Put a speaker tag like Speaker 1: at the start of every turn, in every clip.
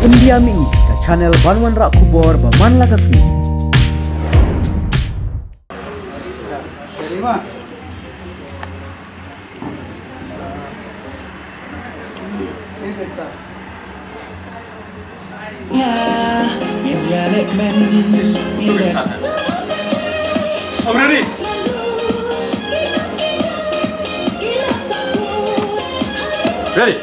Speaker 1: Pendiam ini ke channel Banwan Rak Kubor Baman Lakasmi.
Speaker 2: Terima.
Speaker 3: I'm ready. Ready.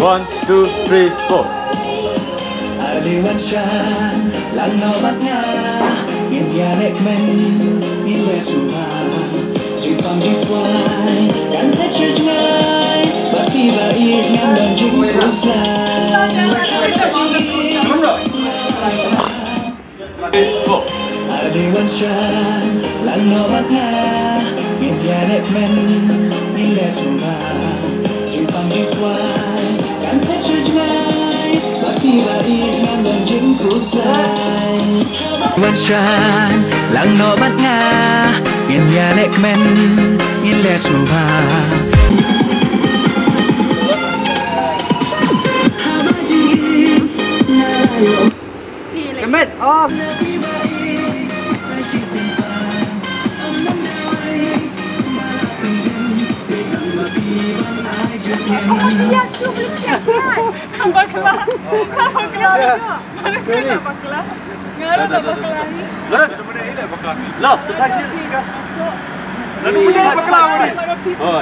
Speaker 3: 1, 2, 3, 4.
Speaker 4: Aliwansan lang nawat nga Inyanek men Ilesuha Sipang disway Dan pechaj ngay Ba't-ibait nga Nanjing puslay Aliwansan lang nawat nga Inyanek men Ilesuha Sipang disway Dan pechaj ngay Ba't-ibait nga Nanjing puslay Aliwansan lang nawat nga Inyanek men Ilesuha
Speaker 2: Kemet. Oh.
Speaker 5: Lihat tu belum siap sangat. Bakla. Bakla. Mana kena bakla? Ngara dah bakla ni.
Speaker 3: Lah, mana ini bakal? Lah, kita sini. Lalu mana bakal ni? Oh,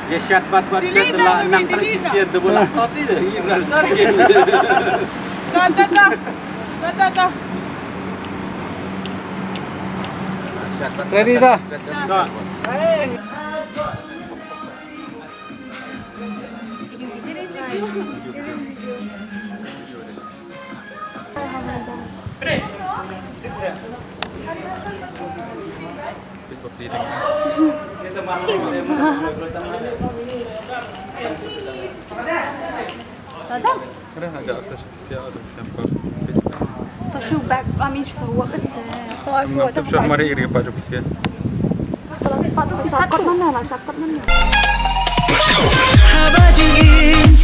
Speaker 3: ya syat bat-bat telah nang transisian tu bola top ni dah. Ini besar ke?
Speaker 5: Dah.
Speaker 2: Ready dah.
Speaker 5: Tadam.
Speaker 3: Kena ada akses spesial ada siapa.
Speaker 5: شو باك مش هو بس طائف هو
Speaker 3: طب شو مرة يريد باجو بيسيا
Speaker 5: خلاص شاطر منه لا شاطر منه
Speaker 4: Habajin